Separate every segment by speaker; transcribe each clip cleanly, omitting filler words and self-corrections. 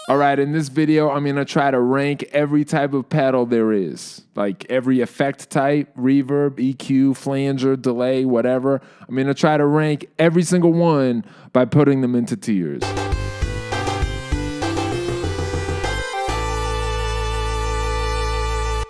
Speaker 1: All right, in this video, I'm gonna try to rank every type of pedal there is. Like every effect type, reverb, EQ, flanger, delay, whatever. I'm gonna try to rank every single one by putting them into tiers.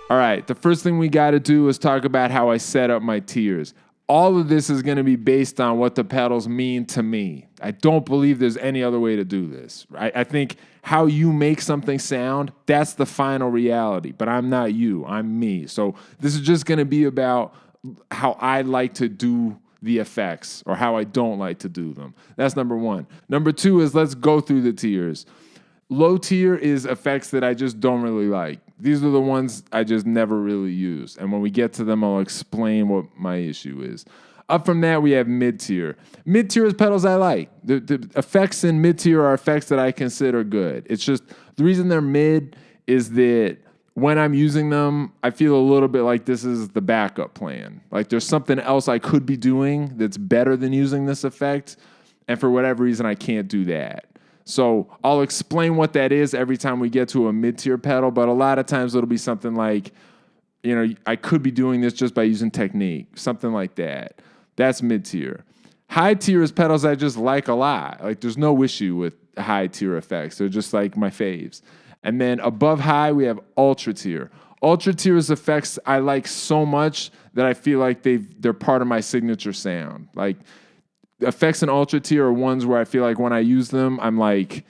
Speaker 1: All right, the first thing we gotta do is talk about how I set up my tiers. All of this is gonna be based on what the pedals mean to me. I don't believe there's any other way to do this. I think how you make something sound, that's the final reality, but I'm not you, I'm me. So this is just gonna be about how I like to do the effects or how I don't like to do them. That's number one. Number two is let's go through the tiers. Low tier is effects that I just don't really like. These are the ones I just never really use. And when we get to them, I'll explain what my issue is. Up from that, we have mid-tier. Mid-tier is pedals I like. The effects in mid-tier are effects that I consider good. It's just, the reason they're mid is that when I'm using them, I feel a little bit like this is the backup plan. Like there's something else I could be doing that's better than using this effect, and for whatever reason, I can't do that. So I'll explain what that is every time we get to a mid-tier pedal, but a lot of times it'll be something like, you know, I could be doing this just by using technique, something like that. That's mid-tier. High-tier is pedals I just like a lot. Like there's no issue with high-tier effects. They're just like my faves. And then above high, we have ultra-tier. Ultra-tier is effects I like so much that I feel like they're part of my signature sound. Like effects in ultra tier are ones where I feel like when I use them, I'm like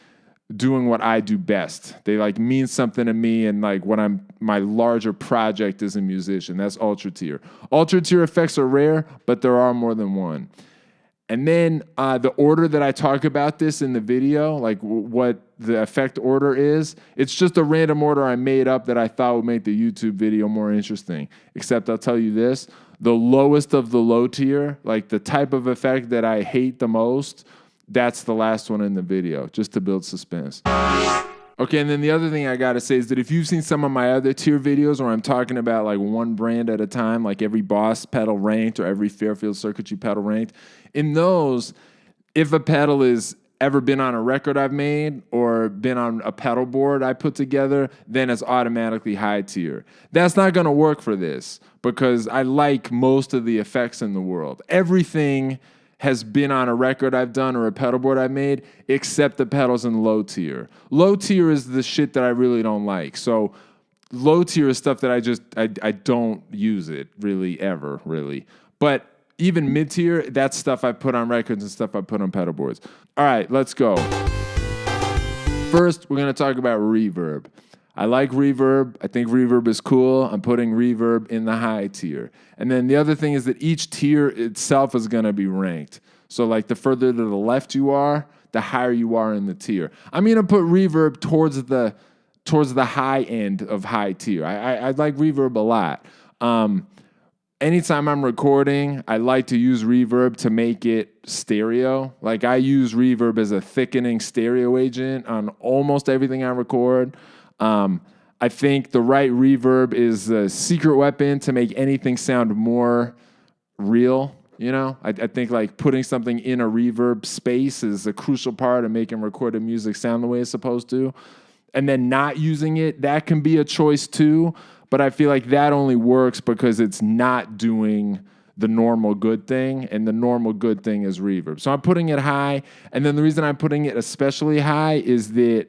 Speaker 1: doing what I do best. They like mean something to me, and like when my larger project as a musician. That's ultra tier. Ultra tier effects are rare, but there are more than one. And then the order that I talk about this in the video, like what the effect order is, it's just a random order I made up that I thought would make the YouTube video more interesting. Except I'll tell you this. The lowest of the low tier, like the type of effect that I hate the most, that's the last one in the video, just to build suspense. Okay, and then the other thing I gotta say is that if you've seen some of my other tier videos where I'm talking about like one brand at a time, like every Boss pedal ranked or every Fairfield Circuitry pedal ranked, in those, if a pedal is ever been on a record I've made or been on a pedal board I put together, then it's automatically high tier. That's not gonna work for this because I like most of the effects in the world. Everything has been on a record I've done or a pedal board I've made except the pedals in low tier. Low tier is the shit that I really don't like. So low tier is stuff that I don't use it really ever, really. But even mid-tier, that's stuff I put on records and stuff I put on pedal boards. All right, let's go. First, we're gonna talk about reverb. I like reverb. I think reverb is cool. I'm putting reverb in the high tier. And then the other thing is that each tier itself is gonna be ranked. So like the further to the left you are, the higher you are in the tier. I'm gonna put reverb towards the high end of high tier. I like reverb a lot. Anytime I'm recording, I like to use reverb to make it stereo. Like I use reverb as a thickening stereo agent on almost everything I record. I think the right reverb is a secret weapon to make anything sound more real. You know, I think like putting something in a reverb space is a crucial part of making recorded music sound the way it's supposed to. And then not using it, that can be a choice too. But I feel like that only works because it's not doing the normal good thing, and the normal good thing is reverb. So I'm putting it high, and then the reason I'm putting it especially high is that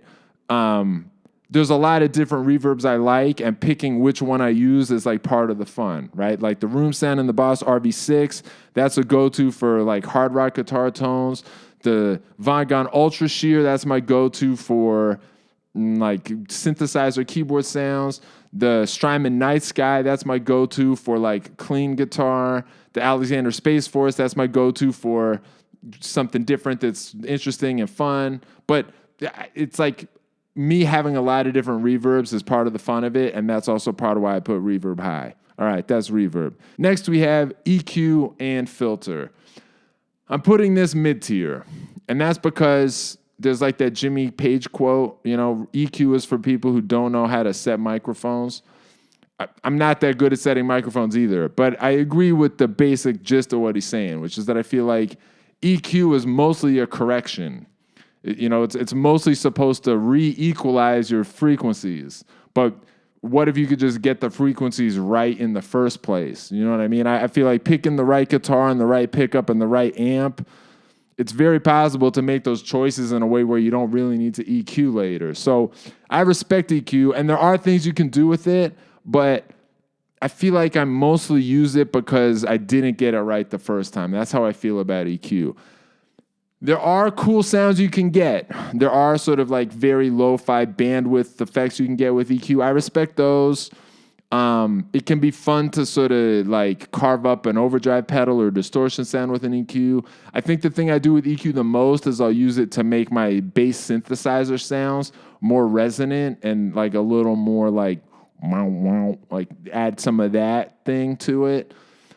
Speaker 1: there's a lot of different reverbs I like, and picking which one I use is like part of the fun, right? Like the room sound in the Boss RV6, that's a go-to for like hard rock guitar tones. The Vongon Ultrasheer, that's my go-to for like synthesizer keyboard sounds. The Strymon NightSky, that's my go-to for like clean guitar. The Alexander Space Force, that's my go-to for something different that's interesting and fun. But it's like me having a lot of different reverbs is part of the fun of it, and that's also part of why I put reverb high. All right, that's reverb. Next we have EQ and filter. I'm putting this mid-tier, and that's because there's like that Jimmy Page quote, you know, EQ is for people who don't know how to set microphones. I'm not that good at setting microphones either, but I agree with the basic gist of what he's saying, which is that I feel like EQ is mostly a correction. It's mostly supposed to re-equalize your frequencies. But what if you could just get the frequencies right in the first place? You know what I mean? I feel like picking the right guitar and the right pickup and the right amp, it's very possible to make those choices in a way where you don't really need to EQ later. So I respect EQ, and there are things you can do with it, but I feel like I mostly use it because I didn't get it right the first time. That's how I feel about EQ. There are cool sounds you can get. There are sort of like very lo-fi bandwidth effects you can get with EQ. I respect those. It can be fun to sort of like carve up an overdrive pedal or distortion sound with an EQ. I think the thing I do with EQ the most is I'll use it to make my bass synthesizer sounds more resonant and like a little more like add some of that thing to it.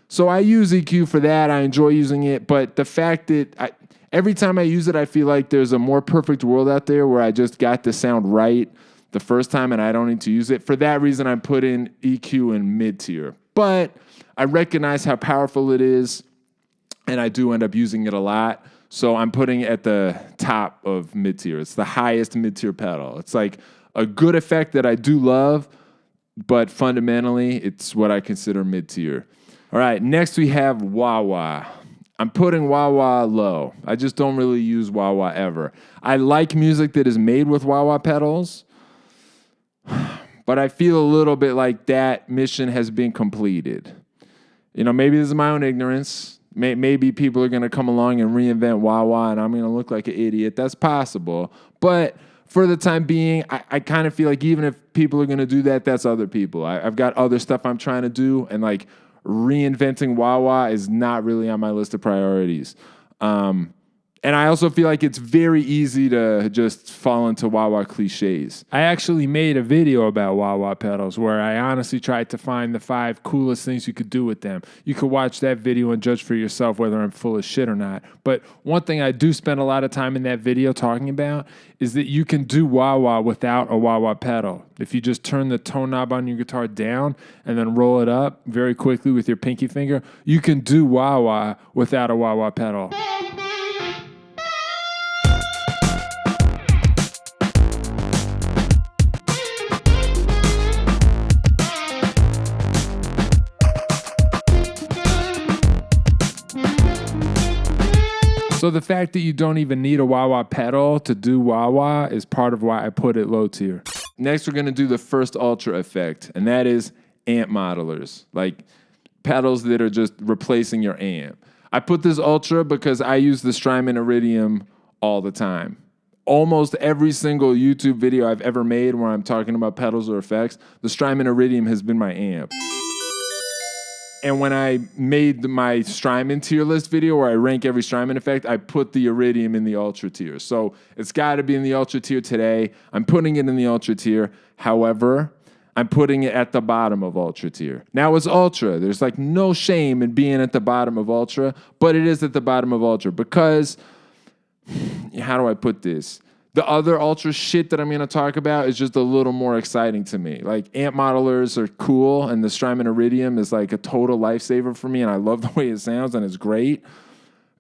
Speaker 1: So I use EQ for that. I enjoy using it, but the fact that every time I use it, I feel like there's a more perfect world out there where I just got the sound right the first time and I don't need to use it. For that reason, I put in EQ in mid-tier. But I recognize how powerful it is, and I do end up using it a lot. So I'm putting it at the top of mid-tier. It's the highest mid-tier pedal. It's like a good effect that I do love, but fundamentally, it's what I consider mid-tier. All right, next we have wah-wah. I'm putting wah-wah low. I just don't really use wah-wah ever. I like music that is made with wah-wah pedals, but I feel a little bit like that mission has been completed. Maybe this is my own ignorance. Maybe people are going to come along and reinvent wah-wah, and I'm going to look like an idiot. That's possible. But for the time being, I kind of feel like even if people are going to do that, that's other people. I've got other stuff I'm trying to do, and like reinventing wah-wah is not really on my list of priorities. And I also feel like it's very easy to just fall into wah-wah cliches. I actually made a video about wah-wah pedals where I honestly tried to find the 5 coolest things you could do with them. You could watch that video and judge for yourself whether I'm full of shit or not. But one thing I do spend a lot of time in that video talking about is that you can do wah-wah without a wah-wah pedal. If you just turn the tone knob on your guitar down and then roll it up very quickly with your pinky finger, you can do wah-wah without a wah-wah pedal. So the fact that you don't even need a wah-wah pedal to do wah-wah is part of why I put it low tier. Next, we're going to do the first ultra effect, and that is amp modelers, like pedals that are just replacing your amp. I put this ultra because I use the Strymon Iridium all the time. Almost every single YouTube video I've ever made where I'm talking about pedals or effects, the Strymon Iridium has been my amp. And when I made my Strymon tier list video where I rank every Strymon effect, I put the Iridium in the ultra tier. So it's got to be in the ultra tier today. I'm putting it in the ultra tier. However, I'm putting it at the bottom of ultra tier. Now it's ultra. There's like no shame in being at the bottom of ultra, but it is at the bottom of ultra because, how do I put this? The other ultra shit that I'm going to talk about is just a little more exciting to me. Like amp modelers are cool, and the Strymon Iridium is like a total lifesaver for me, and I love the way it sounds, and it's great.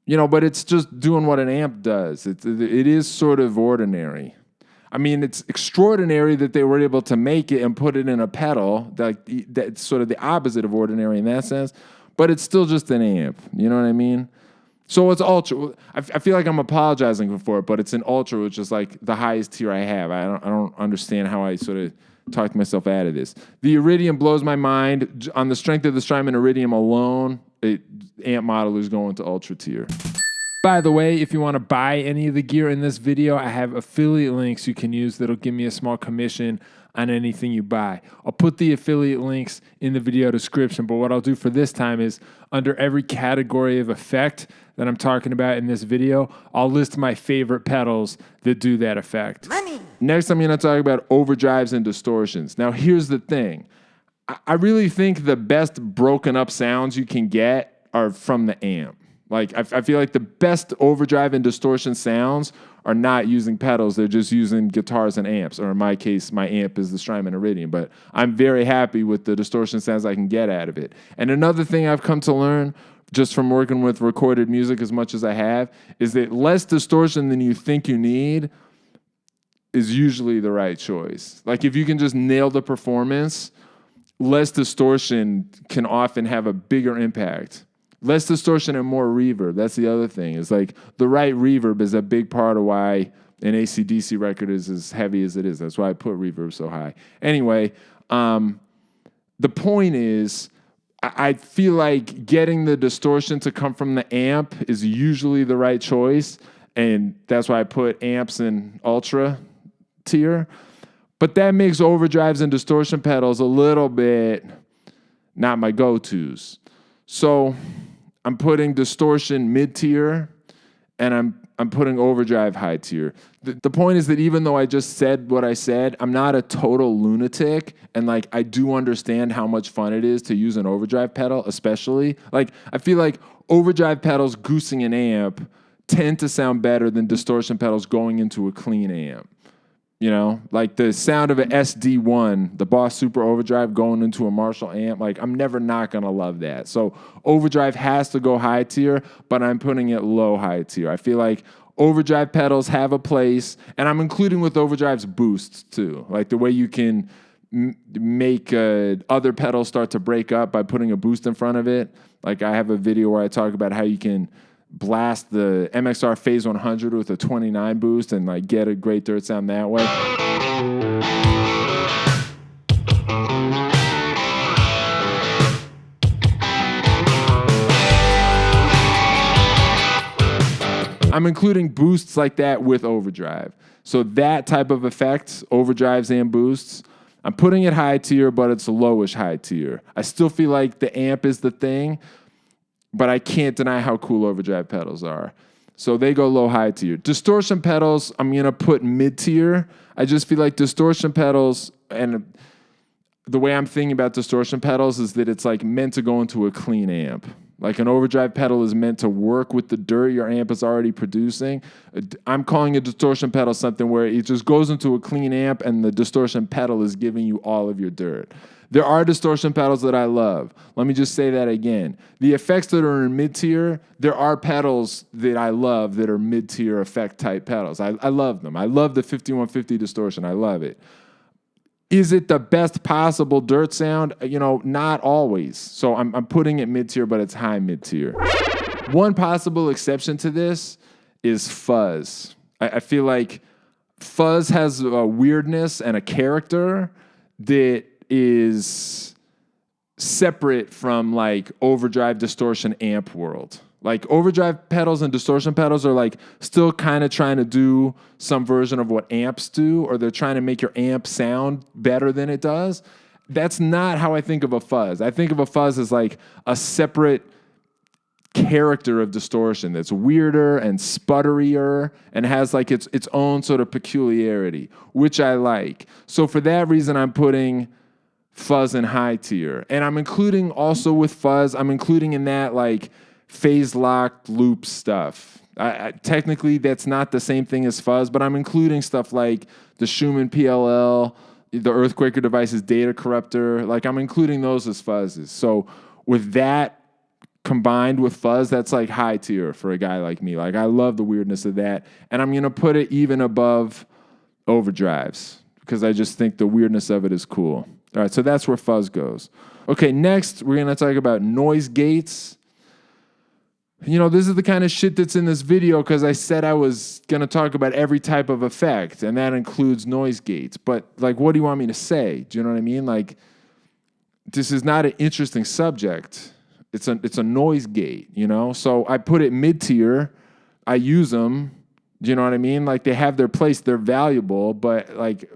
Speaker 1: But it's just doing what an amp does. It is sort of ordinary. I mean, it's extraordinary that they were able to make it and put it in a pedal. That's sort of the opposite of ordinary in that sense, but it's still just an amp. You know what I mean? So it's ultra. I feel like I'm apologizing for it, but it's an ultra, which is like the highest tier I have. I don't understand how I sort of talked myself out of this. The Iridium blows my mind. On the strength of the Strymon Iridium alone, amp model is going to ultra tier. By the way, if you want to buy any of the gear in this video, I have affiliate links you can use that'll give me a small commission on anything you buy. I'll put the affiliate links in the video description, but what I'll do for this time is under every category of effect that I'm talking about in this video, I'll list my favorite pedals that do that effect. Money. Next, I'm going to talk about overdrives and distortions. Now, here's the thing. I really think the best broken up sounds you can get are from the amp. Like, I feel like the best overdrive and distortion sounds are not using pedals. They're just using guitars and amps. Or in my case, my amp is the Strymon Iridium. But I'm very happy with the distortion sounds I can get out of it. And another thing I've come to learn, just from working with recorded music as much as I have, is that less distortion than you think you need is usually the right choice. Like if you can just nail the performance, less distortion can often have a bigger impact. Less distortion and more reverb. That's the other thing. It's like the right reverb is a big part of why an AC/DC record is as heavy as it is. That's why I put reverb so high. Anyway, the point is, I feel like getting the distortion to come from the amp is usually the right choice, and that's why I put amps in ultra tier. But that makes overdrives and distortion pedals a little bit not my go-tos. So I'm putting distortion mid-tier, and I'm putting overdrive high tier. The point is that even though I just said what I said, I'm not a total lunatic, and like I do understand how much fun it is to use an overdrive pedal, especially. Like I feel like overdrive pedals goosing an amp tend to sound better than distortion pedals going into a clean amp. You know, like the sound of an SD1, the Boss Super Overdrive going into a Marshall amp, like I'm never not going to love that. So overdrive has to go high tier, but I'm putting it low high tier. I feel like overdrive pedals have a place, and I'm including with overdrive's boosts too. Like the way you can make other pedals start to break up by putting a boost in front of it. Like I have a video where I talk about how you can blast the MXR Phase 100 with a 29 boost and like get a great dirt sound that way. I'm including boosts like that with overdrive. So that type of effect, overdrives and boosts, I'm putting it high tier, but it's lowish high tier. I still feel like the amp is the thing, but I can't deny how cool overdrive pedals are. So they go low high tier. Distortion pedals, I'm going to put mid tier. I just feel like distortion pedals, and the way I'm thinking about distortion pedals is that it's like meant to go into a clean amp. Like an overdrive pedal is meant to work with the dirt your amp is already producing. I'm calling a distortion pedal something where it just goes into a clean amp and the distortion pedal is giving you all of your dirt. There are distortion pedals that I love. Let me just say that again. The effects that are in mid-tier, there are pedals that I love that are mid-tier effect type pedals. I love them. I love the 5150 distortion. I love it. Is it the best possible dirt sound? You know, not always. So I'm putting it mid-tier, but it's high mid-tier. One possible exception to this is Fuzz. I feel like Fuzz has a weirdness and a character that is separate from like overdrive distortion amp world. Like overdrive pedals and distortion pedals are like still kind of trying to do some version of what amps do, or they're trying to make your amp sound better than it does. That's not how I think of a fuzz. I think of a fuzz as like a separate character of distortion that's weirder and sputterier and has like its own sort of peculiarity, which I like. So for that reason, I'm putting Fuzz in high tier. And I'm including also with Fuzz, I'm including in that like phase locked loop stuff. Technically, that's not the same thing as Fuzz, but I'm including stuff like the Schumann PLL, the Earthquaker Devices Data Corrupter. Like I'm including those as fuzzes. So with that combined with Fuzz, that's like high tier for a guy like me. Like I love the weirdness of that. And I'm going to put it even above overdrives because I just think the weirdness of it is cool. All right, so that's where Fuzz goes. Okay, next we're going to talk about noise gates. You know, this is the kind of shit that's in this video because I said I was going to talk about every type of effect, and that includes noise gates. But, like, what do you want me to say? Do you know what I mean? Like, this is not an interesting subject. It's a noise gate, you know? So I put it mid-tier. I use them. Do you know what I mean? Like, they have their place. They're valuable, but, like,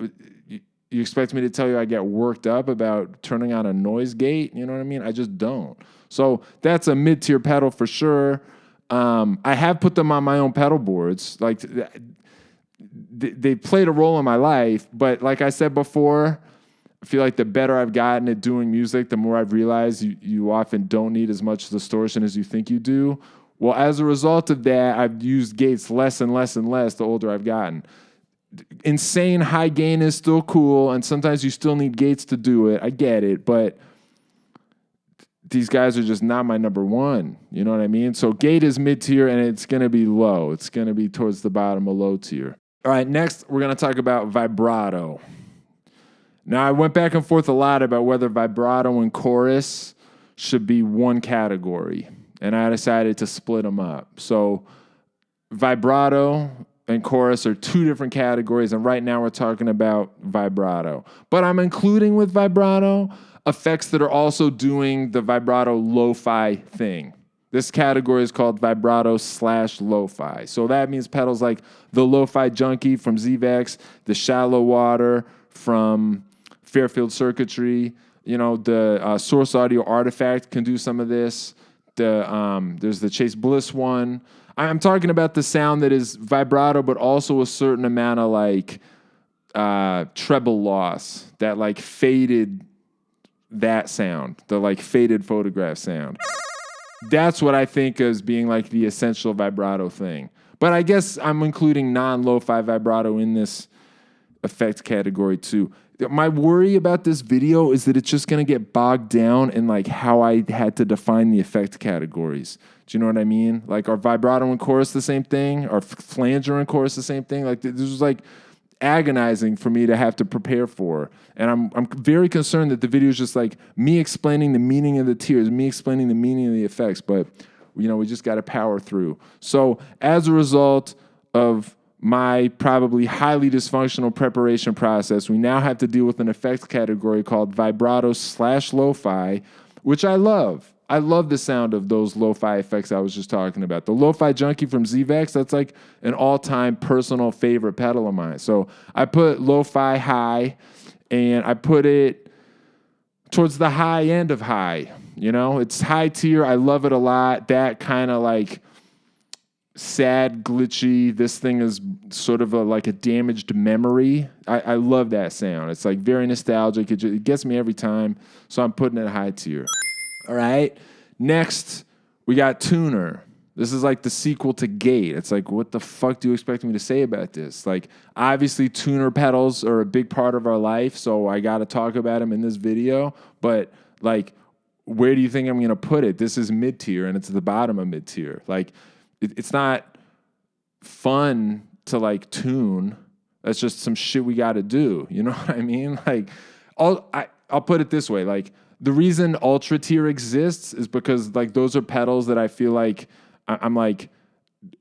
Speaker 1: you expect me to tell you I get worked up about turning on a noise gate? You know what I mean? I just don't. So that's a mid-tier pedal for sure. I have put them on my own pedal boards. Like they played a role in my life, but like I said before, I feel like the better I've gotten at doing music, the more I've realized you often don't need as much distortion as you think you do. Well, as a result of that, I've used gates less and less and less the older I've gotten. Insane high gain is still cool, and sometimes you still need gates to do it. I get it, but these guys are just not my number one. You know what I mean? So gate is mid-tier, and it's going to be low. It's going to be towards the bottom of low tier. All right, next we're going to talk about vibrato. Now, I went back and forth a lot about whether vibrato and chorus should be one category, and I decided to split them up. So vibrato and chorus are two different categories, and right now we're talking about vibrato. But I'm including with vibrato effects that are also doing the vibrato lo-fi thing. This category is called vibrato/lo-fi. So that means pedals like the Lo-Fi Junkie from ZVEX, the Shallow Water from Fairfield Circuitry, you know, the Source Audio Artifact can do some of this. There's the Chase Bliss one. I'm talking about the sound that is vibrato, but also a certain amount of like treble loss, that like faded that sound, the like faded photograph sound. That's what I think as being like the essential vibrato thing. But I guess I'm including non-lo-fi vibrato in this effect category too. My worry about this video is that it's just going to get bogged down in like how I had to define the effect categories. Do you know what I mean? Like, are vibrato and chorus the same thing? Are flanger and chorus the same thing? Like, this was like agonizing for me to have to prepare for. And I'm very concerned that the video is just like me explaining the meaning of the tiers, me explaining the meaning of the effects, but you know, we just got to power through. So as a result of my probably highly dysfunctional preparation process, we now have to deal with an effects category called vibrato/lo-fi, which I love. I love the sound of those lo-fi effects I was just talking about. The Lo-Fi Junkie from ZVEX, that's like an all-time personal favorite pedal of mine. So I put lo-fi high, and I put it towards the high end of high. You know, it's high tier. I love it a lot. That kind of like sad, glitchy, this thing is sort of like a damaged memory. I love that sound. It's like very nostalgic. It gets me every time. So I'm putting it high tier. All right. Next, we got tuner. This is like the sequel to gate. It's like, what the fuck do you expect me to say about this? Like, obviously, tuner pedals are a big part of our life, so I got to talk about them in this video. But, like, where do you think I'm going to put it? This is mid-tier, and it's at the bottom of mid-tier. Like, it's not fun to, like, tune. That's just some shit we got to do. You know what I mean? Like, I'll put it this way. Like, the reason ultra tier exists is because like those are pedals that I feel like I'm like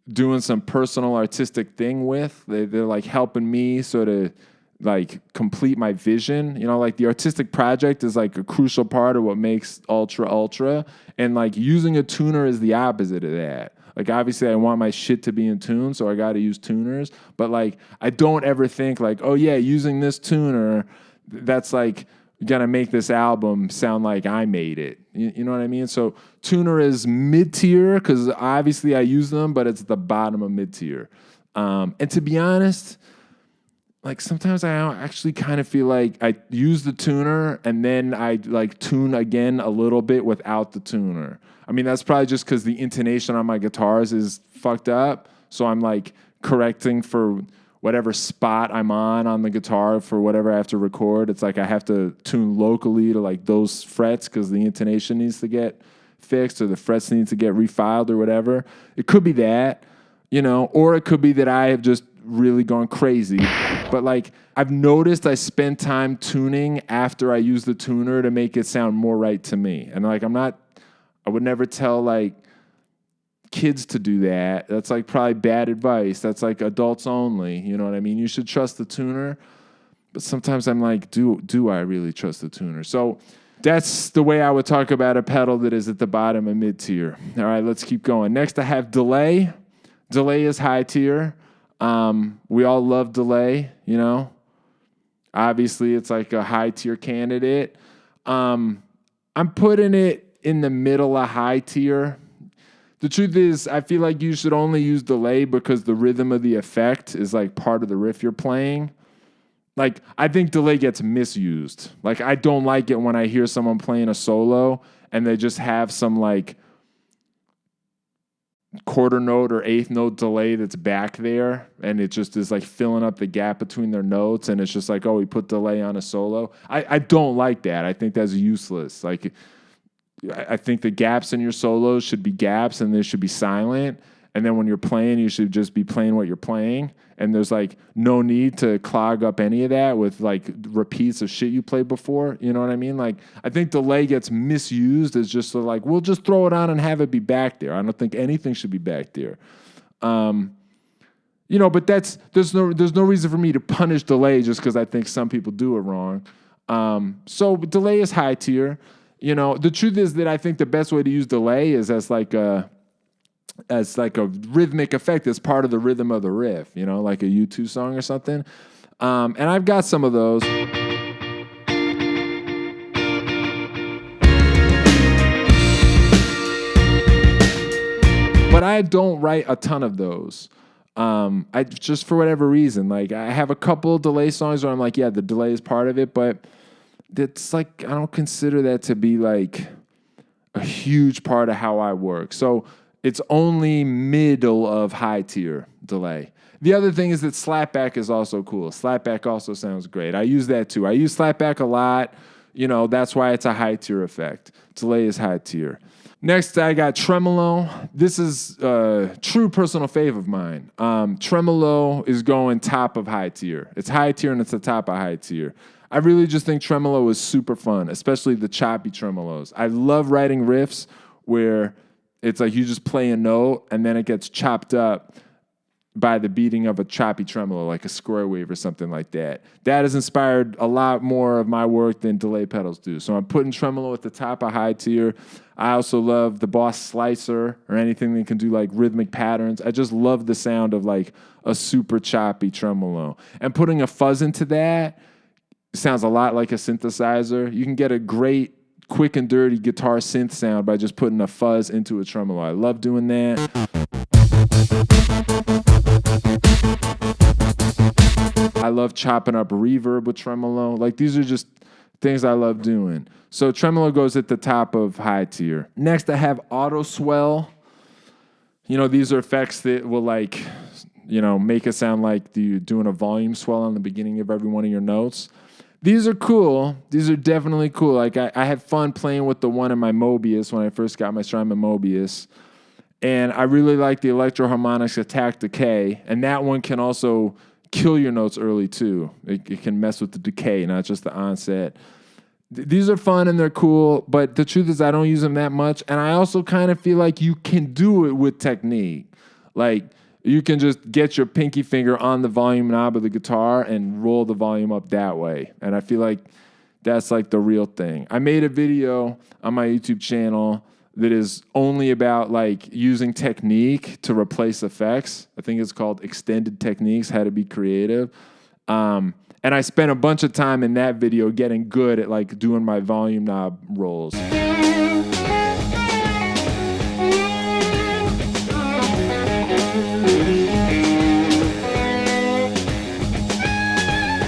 Speaker 1: doing some personal artistic thing with. They're like helping me sort of like complete my vision. You know, like the artistic project is like a crucial part of what makes ultra. And like using a tuner is the opposite of that. Like obviously I want my shit to be in tune, so I got to use tuners. But like I don't ever think like, oh yeah, using this tuner, that's like gonna make this album sound like I made it. You know what I mean? So tuner is mid-tier because obviously I use them, but it's the bottom of mid-tier. And to be honest, like sometimes I actually kind of feel like I use the tuner and then I like tune again a little bit without the tuner. I mean, that's probably just because the intonation on my guitars is fucked up. So I'm like correcting for whatever spot I'm on the guitar for whatever I have to record. It's like I have to tune locally to like those frets because the intonation needs to get fixed or the frets need to get refiled or whatever. It could be that, you know, or it could be that I have just really gone crazy. But like I've noticed I spend time tuning after I use the tuner to make it sound more right to me. And like I would never tell like kids to do that. That's like probably bad advice. That's like adults only. You know what I mean? You should trust the tuner. But sometimes I'm like, do I really trust the tuner? So that's the way I would talk about a pedal that is at the bottom of mid-tier. All right, let's keep going. Next, I have delay. Delay is high tier. We all love delay, you know? Obviously, it's like a high tier candidate. I'm putting it in the middle of high tier. The truth is, I feel like you should only use delay because the rhythm of the effect is like part of the riff you're playing. Like, I think delay gets misused. Like, I don't like it when I hear someone playing a solo and they just have some like quarter note or eighth note delay that's back there and it just is like filling up the gap between their notes and it's just like, oh, we put delay on a solo. I don't like that. I think that's useless. Like, I think the gaps in your solos should be gaps and they should be silent. And then when you're playing, you should just be playing what you're playing. And there's like no need to clog up any of that with like repeats of shit you played before. You know what I mean? Like, I think delay gets misused as just like, we'll just throw it on and have it be back there. I don't think anything should be back there. You know, but there's no reason for me to punish delay just because I think some people do it wrong. So delay is high tier. You know, the truth is that I think the best way to use delay is as like a rhythmic effect as part of the rhythm of the riff, you know, like a U2 song or something. And I've got some of those. But I don't write a ton of those. I just, for whatever reason, like I have a couple delay songs where I'm like, yeah, the delay is part of it, but it's like, I don't consider that to be like a huge part of how I work. So it's only middle of high tier delay. The other thing is that slapback is also cool. Slapback also sounds great. I use that too. I use slapback a lot. You know, that's why it's a high tier effect. Delay is high tier. Next, I got tremolo. This is a true personal fave of mine. Tremolo is going top of high tier. It's high tier and it's the top of high tier. I really just think tremolo is super fun, especially the choppy tremolos. I love writing riffs where it's like you just play a note and then it gets chopped up by the beating of a choppy tremolo, like a square wave or something like that. That has inspired a lot more of my work than delay pedals do. So I'm putting tremolo at the top of high tier. I also love the Boss Slicer or anything that can do like rhythmic patterns. I just love the sound of like a super choppy tremolo. And putting a fuzz into that sounds a lot like a synthesizer. You can get a great quick and dirty guitar synth sound by just putting a fuzz into a tremolo. I love doing that. I love chopping up reverb with tremolo. Like, these are just things I love doing. So tremolo goes at the top of high tier. Next, I have AUTOSWELL. You know, these are effects that will like, you know, make it sound like you're doing a volume swell on the beginning of every one of your notes. These are cool. These are definitely cool. Like, I had fun playing with the one in my Mobius when I first got my Strymon Mobius. And I really like the Electro Harmonics Attack Decay. And that one can also kill your notes early too. It can mess with the decay, not just the onset. These are fun and they're cool, but the truth is I don't use them that much. And I also kind of feel like you can do it with technique. Like, you can just get your pinky finger on the volume knob of the guitar and roll the volume up that way. And I feel like that's like the real thing. I made a video on my YouTube channel that is only about like using technique to replace effects. I think it's called Extended Techniques, How to Be Creative. And I spent a bunch of time in that video getting good at like doing my volume knob rolls.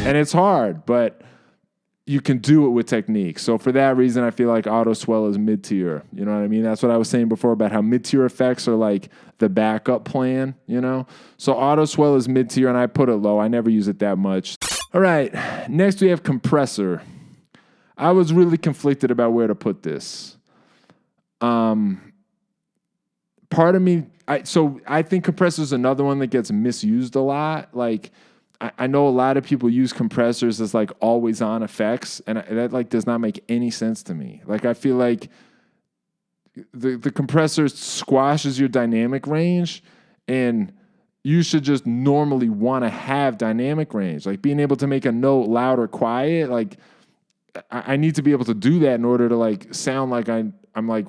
Speaker 1: And it's hard, but you can do it with technique. So for that reason, I feel like AUTOSWELL is mid-tier. You know what I mean? That's what I was saying before about how mid-tier effects are like the backup plan, you know? So AUTOSWELL is mid-tier, and I put it low. I never use it that much. All right, next we have Compressor. I was really conflicted about where to put this. Part of me, I think Compressor is another one that gets misused a lot. Like, I know a lot of people use compressors as like always on effects, and that like does not make any sense to me. Like, I feel like the compressor squashes your dynamic range, and you should just normally want to have dynamic range. Like, being able to make a note loud or quiet, like I need to be able to do that in order to like sound like I'm like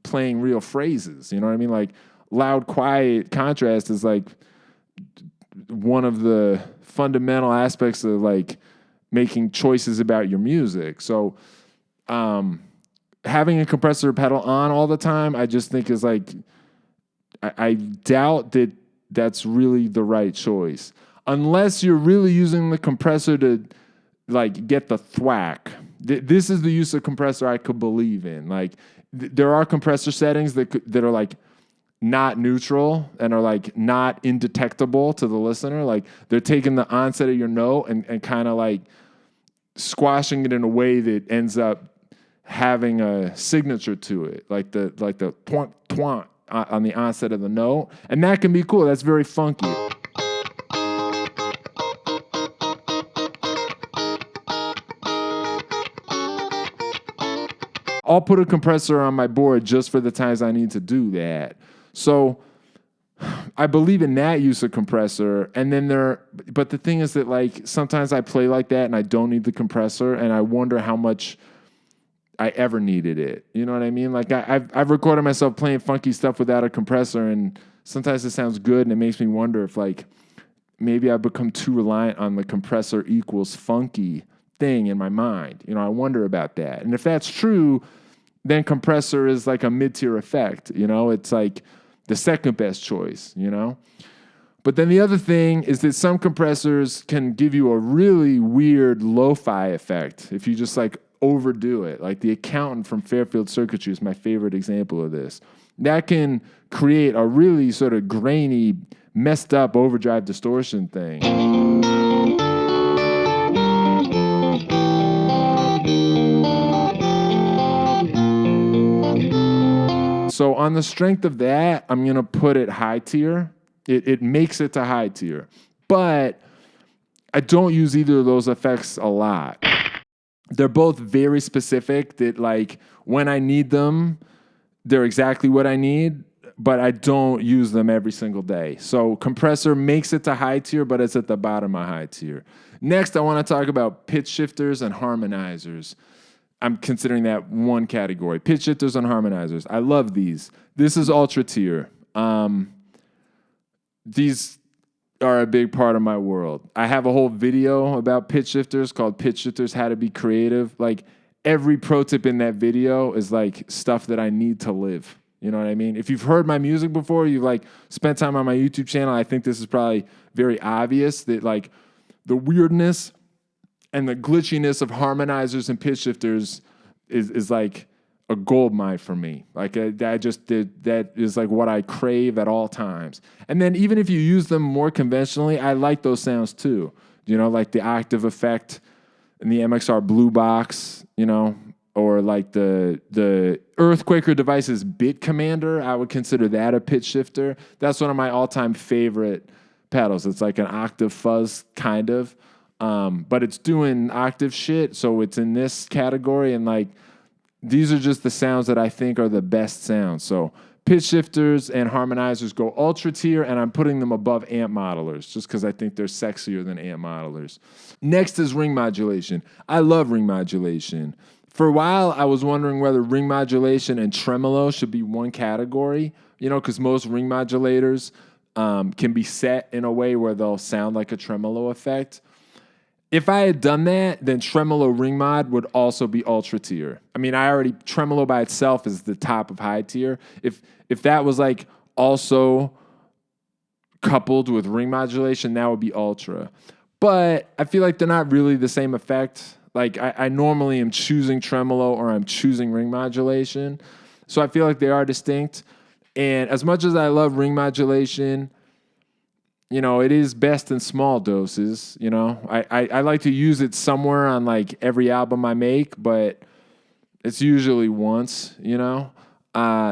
Speaker 1: playing real phrases. You know what I mean? Like, loud, quiet contrast is like one of the fundamental aspects of like making choices about your music. So having a compressor pedal on all the time, I just think is like, I doubt that that's really the right choice. Unless you're really using the compressor to like get the thwack. This is the use of compressor I could believe in. Like, there are compressor settings that are like not neutral and are like not indetectable to the listener. Like, they're taking the onset of your note and kind of like squashing it in a way that ends up having a signature to it, like the twant twant on the onset of the note, and that can be cool. That's very funky. I'll put a compressor on my board just for the times I need to do that. So I believe in that use of compressor. And then but the thing is that like sometimes I play like that and I don't need the compressor, and I wonder how much I ever needed it. You know what I mean? Like I've recorded myself playing funky stuff without a compressor, and sometimes it sounds good, and it makes me wonder if like maybe I've become too reliant on the compressor equals funky thing in my mind. You know, I wonder about that. And if that's true, then compressor is like a mid-tier effect. You know, it's like the second best choice, you know? But then the other thing is that some compressors can give you a really weird lo-fi effect if you just like overdo it. Like the Accountant from Fairfield Circuitry is my favorite example of this. That can create a really sort of grainy, messed up overdrive distortion thing. So on the strength of that, I'm going to put it high tier. It makes it to high tier. But I don't use either of those effects a lot. They're both very specific that like when I need them, they're exactly what I need, but I don't use them every single day. So compressor makes it to high tier, but it's at the bottom of high tier. Next, I want to talk about pitch shifters and harmonizers. I'm considering that one category. Pitch shifters and harmonizers. I love these. This is ultra tier. These are a big part of my world. I have a whole video about pitch shifters called Pitch Shifters How to Be Creative. Like every pro tip in that video is like stuff that I need to live. You know what I mean? If you've heard my music before, you've like spent time on my YouTube channel, I think this is probably very obvious that like the weirdness and the glitchiness of harmonizers and pitch shifters is like a gold mine for me. Like that is like what I crave at all times. And then even if you use them more conventionally, I like those sounds too. You know, like the octave effect in the MXR Blue Box, you know, or like the Earthquaker Devices Bit Commander. I would consider that a pitch shifter. That's one of my all-time favorite pedals. It's like an octave fuzz kind of. But it's doing octave shit, so it's in this category, and like these are just the sounds that I think are the best sounds. So pitch shifters and harmonizers go ultra tier, and I'm putting them above amp modelers just because I think they're sexier than amp modelers. Next is ring modulation. I love ring modulation. For a while, I was wondering whether ring modulation and tremolo should be one category, you know, because most ring modulators can be set in a way where they'll sound like a tremolo effect. If I had done that, then tremolo ring mod would also be ultra tier. I mean, tremolo by itself is the top of high tier. If that was like also coupled with ring modulation, that would be ultra. But I feel like they're not really the same effect. Like I normally am choosing tremolo or I'm choosing ring modulation. So I feel like they are distinct. And as much as I love ring modulation, you know, it is best in small doses, you know. I like to use it somewhere on like every album I make, but it's usually once, you know.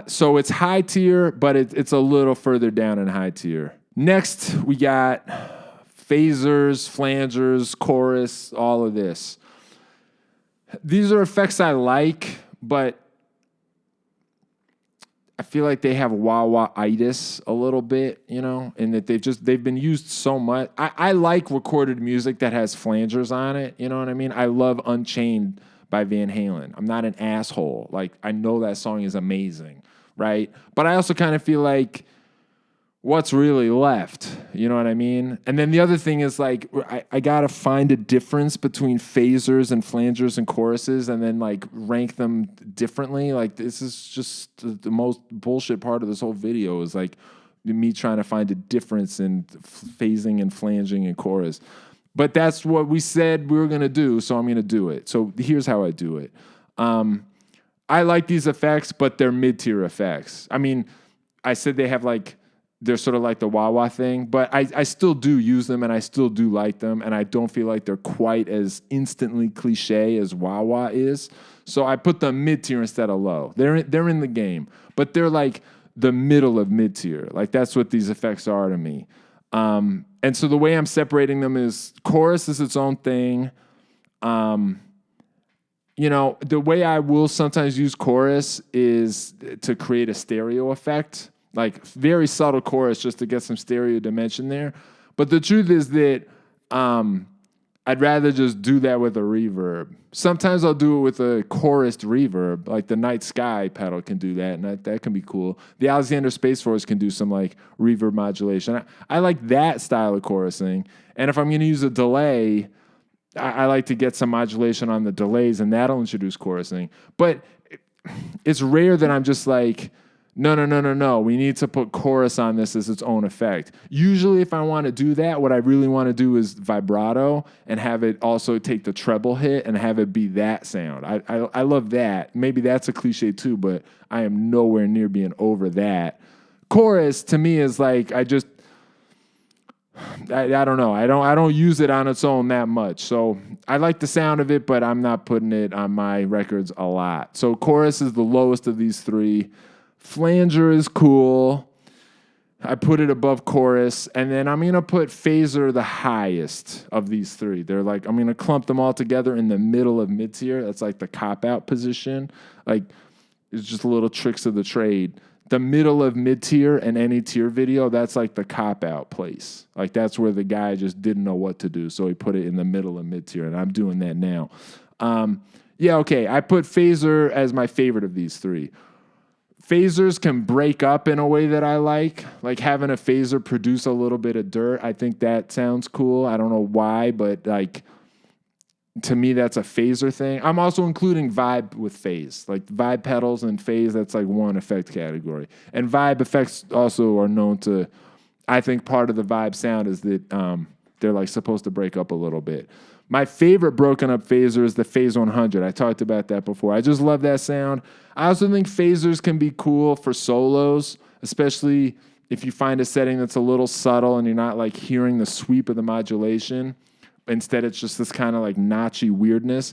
Speaker 1: So it's high tier, but it's a little further down in high tier. Next, we got phasers, flangers, chorus, all of this. These are effects I like, but I feel like they have wah-wah-itis a little bit, you know, and that they've been used so much. I like recorded music that has flangers on it, you know what I mean? I love Unchained by Van Halen. I'm not an asshole. Like, I know that song is amazing, right? But I also kind of feel like what's really left, you know what I mean? And then the other thing is like, I gotta find a difference between phasers and flangers and choruses and then like rank them differently. Like this is just the most bullshit part of this whole video is like me trying to find a difference in phasing and flanging and chorus. But that's what we said we were gonna do, so I'm gonna do it. So here's how I do it. I like these effects, but they're mid-tier effects. I mean, I said they have like they're sort of like the wah-wah thing, but I still do use them and I still do like them, and I don't feel like they're quite as instantly cliche as wah-wah is. So I put them mid-tier instead of low. They're in the game, but they're like the middle of mid-tier. Like that's what these effects are to me. And so the way I'm separating them is chorus is its own thing. You know, the way I will sometimes use chorus is to create a stereo effect, like very subtle chorus just to get some stereo dimension there. But the truth is that I'd rather just do that with a reverb. Sometimes I'll do it with a chorused reverb, like the NightSky pedal can do that, and that can be cool. The Alexander Space Force can do some like reverb modulation. I like that style of chorusing. And if I'm going to use a delay, I like to get some modulation on the delays, and that'll introduce chorusing. But it's rare that I'm just like, no. We need to put chorus on this as its own effect. Usually, if I want to do that, what I really want to do is vibrato and have it also take the treble hit and have it be that sound. I love that. Maybe that's a cliche too, but I am nowhere near being over that. Chorus to me is like I don't know. I don't use it on its own that much. So I like the sound of it, but I'm not putting it on my records a lot. So chorus is the lowest of these three. Flanger is cool. I put it above chorus. And then I'm going to put phaser the highest of these three. They're like, I'm going to clump them all together in the middle of mid-tier. That's like the cop-out position. Like, it's just little tricks of the trade. The middle of mid-tier and any tier video, that's like the cop-out place. Like, that's where the guy just didn't know what to do, so he put it in the middle of mid-tier, and I'm doing that now. Yeah, okay, I put phaser as my favorite of these three. Phasers can break up in a way that I like having a phaser produce a little bit of dirt. I think that sounds cool. I don't know why, but like to me, that's a phaser thing. I'm also including vibe with phase, like vibe pedals and phase. That's like one effect category. And vibe effects also are known to, I think part of the vibe sound is that they're like supposed to break up a little bit. My favorite broken up phaser is the Phase 100. I talked about that before. I just love that sound. I also think phasers can be cool for solos, especially if you find a setting that's a little subtle and you're not like hearing the sweep of the modulation. Instead, it's just this kind of like notchy weirdness.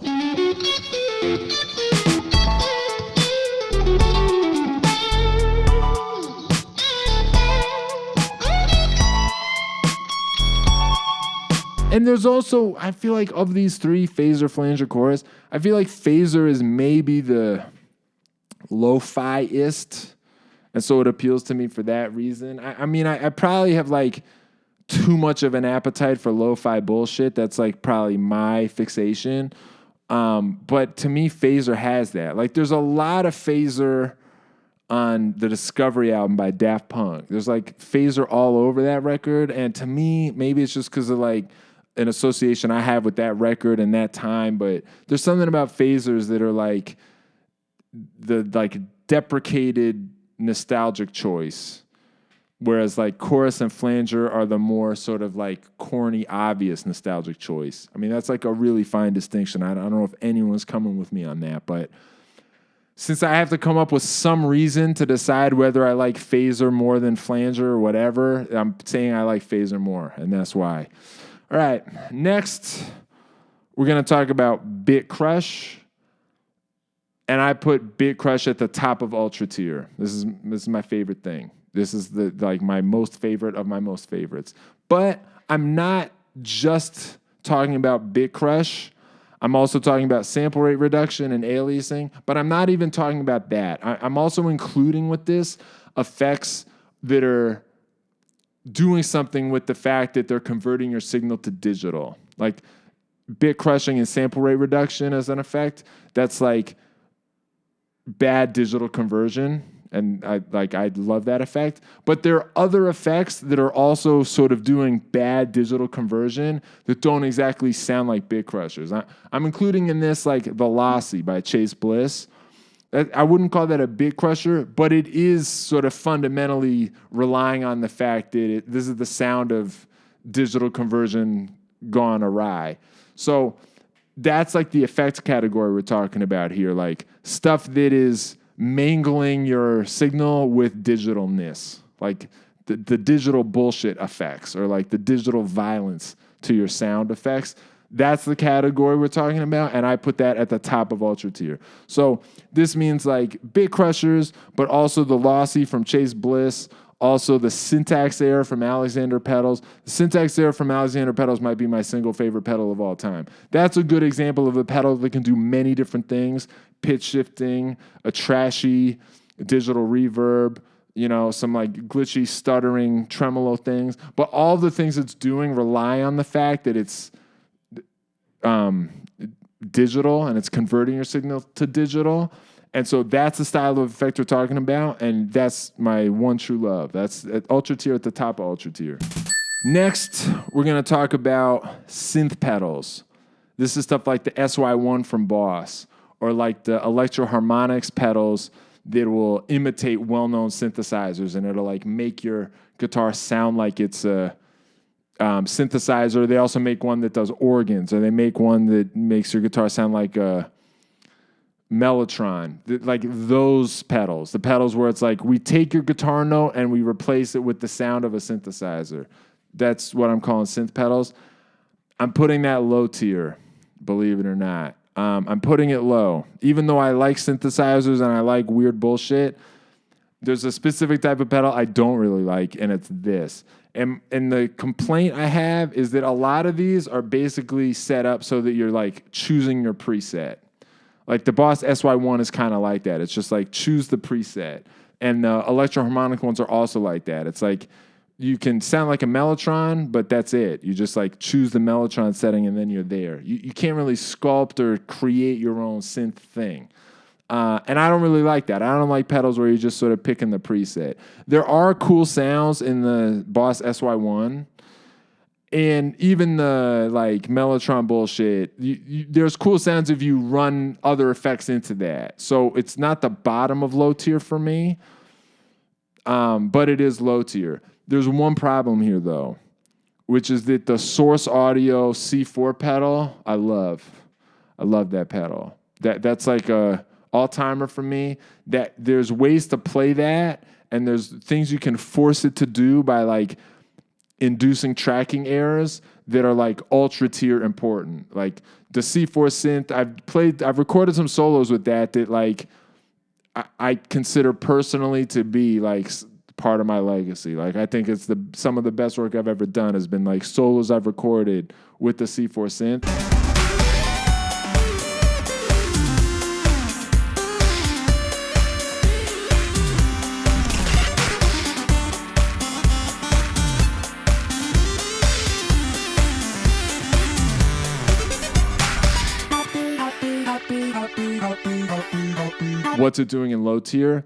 Speaker 1: And there's also, I feel like of these three, phaser, flanger, chorus, I feel like phaser is maybe the lo-fi-ist. And so it appeals to me for that reason. I mean, I probably have like too much of an appetite for lo-fi bullshit. That's like probably my fixation. But to me, phaser has that. Like there's a lot of phaser on the Discovery album by Daft Punk. There's like phaser all over that record. And to me, maybe it's just because of like an association I have with that record and that time. But there's something about phasers that are like the like deprecated nostalgic choice. Whereas like chorus and flanger are the more sort of like corny, obvious nostalgic choice. I mean, that's like a really fine distinction. I don't know if anyone's coming with me on that, but since I have to come up with some reason to decide whether I like phaser more than flanger or whatever, I'm saying I like phaser more, and that's why. All right, next we're going to talk about Bit Crush. And I put Bit Crush at the top of Ultra Tier. This is my favorite thing. This is the like my most favorite of my most favorites. But I'm not just talking about Bit Crush. I'm also talking about sample rate reduction and aliasing. But I'm not even talking about that. I'm also including with this effects that are doing something with the fact that they're converting your signal to digital. Like bit crushing and sample rate reduction as an effect. That's like bad digital conversion, and I love that effect. But there are other effects that are also sort of doing bad digital conversion that don't exactly sound like bit crushers. I'm including in this like Velocity by Chase Bliss. I wouldn't call that a bit crusher, but it is sort of fundamentally relying on the fact that this is the sound of digital conversion gone awry. So that's like the effects category we're talking about here, like stuff that is mangling your signal with digitalness. Like the digital bullshit effects or like the digital violence to your sound effects. That's the category we're talking about, and I put that at the top of ultra tier. So this means like bit crushers, but also the lossy from Chase Bliss, also the syntax error from Alexander pedals. The syntax error from Alexander pedals might be my single favorite pedal of all time. That's a good example of a pedal that can do many different things: pitch shifting, a trashy digital reverb, you know, some like glitchy, stuttering tremolo things. But all the things it's doing rely on the fact that it's digital and it's converting your signal to digital. And so that's the style of effect we're talking about, and that's my one true love. That's at ultra tier, at the top of ultra tier. Next, we're going to talk about synth pedals. This is stuff like the SY1 from Boss, or like the Electro Harmonics pedals that will imitate well-known synthesizers, and it'll like make your guitar sound like it's a synthesizer. They also make one that does organs, or they make one that makes your guitar sound like a Mellotron. Like those pedals, the pedals where it's like we take your guitar note and we replace it with the sound of a synthesizer. That's what I'm calling synth pedals. I'm putting that low tier, believe it or not. I'm putting it low. Even though I like synthesizers and I like weird bullshit, there's a specific type of pedal I don't really like, and it's this. And the complaint I have is that a lot of these are basically set up so that you're like choosing your preset. Like the Boss SY1 is kind of like that. It's just like choose the preset. And the electroharmonic ones are also like that. It's like you can sound like a Mellotron, but that's it. You just like choose the Mellotron setting and then you're there. You can't really sculpt or create your own synth thing. And I don't really like that. I don't like pedals where you're just sort of picking the preset. There are cool sounds in the Boss SY1. And even the like Mellotron bullshit, there's cool sounds if you run other effects into that. So it's not the bottom of low tier for me, but it is low tier. There's one problem here though, which is that the Source Audio C4 pedal, I love that pedal. That's like a all-timer for me. That there's ways to play that, and there's things you can force it to do by like inducing tracking errors that are like ultra tier important. Like the C4 synth, I've recorded some solos with that like I consider personally to be like part of my legacy. Like I think it's some of the best work I've ever done has been like solos I've recorded with the C4 synth. What's it doing in low tier?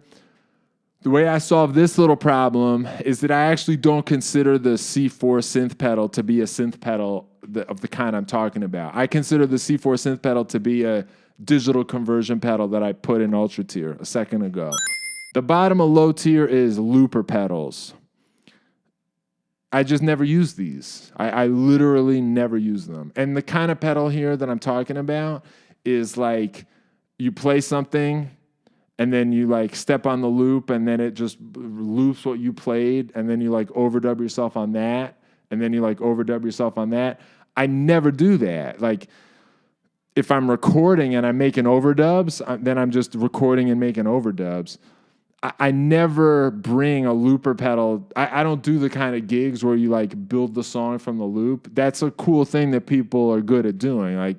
Speaker 1: The way I solve this little problem is that I actually don't consider the C4 synth pedal to be a synth pedal of the kind I'm talking about. I consider the C4 synth pedal to be a digital conversion pedal that I put in ultra tier a second ago. The bottom of low tier is looper pedals. I just never use these. I literally never use them. And the kind of pedal here that I'm talking about is like you play something and then you like step on the loop and then it just loops what you played, and then you like overdub yourself on that, and then you like overdub yourself on that. I never do that. Like if I'm recording and I'm making overdubs, then I'm just recording and making overdubs. I never bring a looper pedal. I don't do the kind of gigs where you like build the song from the loop. That's a cool thing that people are good at doing. Like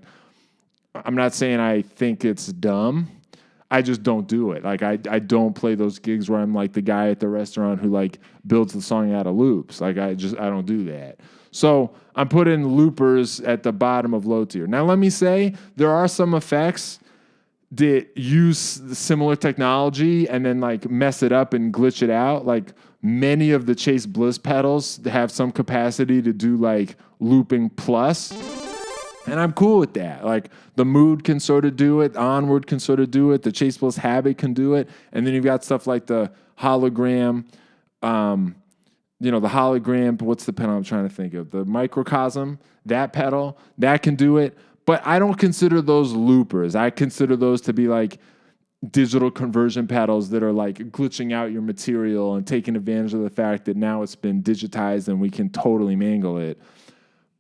Speaker 1: I'm not saying I think it's dumb. I just don't do it. Like I don't play those gigs where I'm like the guy at the restaurant who like builds the song out of loops. Like I don't do that. So I'm putting loopers at the bottom of low tier. Now let me say there are some effects that use similar technology and then like mess it up and glitch it out. Like many of the Chase Bliss pedals have some capacity to do like looping plus. And I'm cool with that. Like the Maude can sort of do it, Onward can sort of do it, the Chase Bliss Habit can do it, and then you've got stuff like the hologram, the hologram. What's the pedal I'm trying to think of? The Microcosm, that pedal that can do it. But I don't consider those loopers. I consider those to be like digital conversion pedals that are like glitching out your material and taking advantage of the fact that now it's been digitized and we can totally mangle it.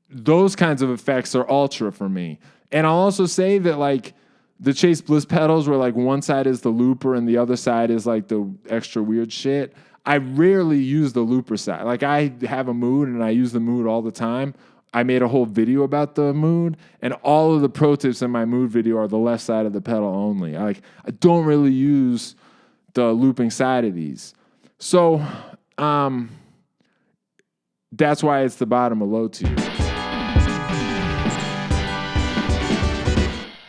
Speaker 1: Those kinds of effects are ultra for me. And I'll also say that like the Chase Bliss pedals where like one side is the looper and the other side is like the extra weird shit, I rarely use the looper side. Like I have a Maude and I use the Maude all the time. I made a whole video about the Maude, and all of the pro tips in my Maude video are the left side of the pedal only. I don't really use the looping side of these. So that's why it's the bottom of low tier.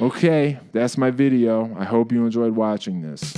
Speaker 1: Okay, that's my video. I hope you enjoyed watching this.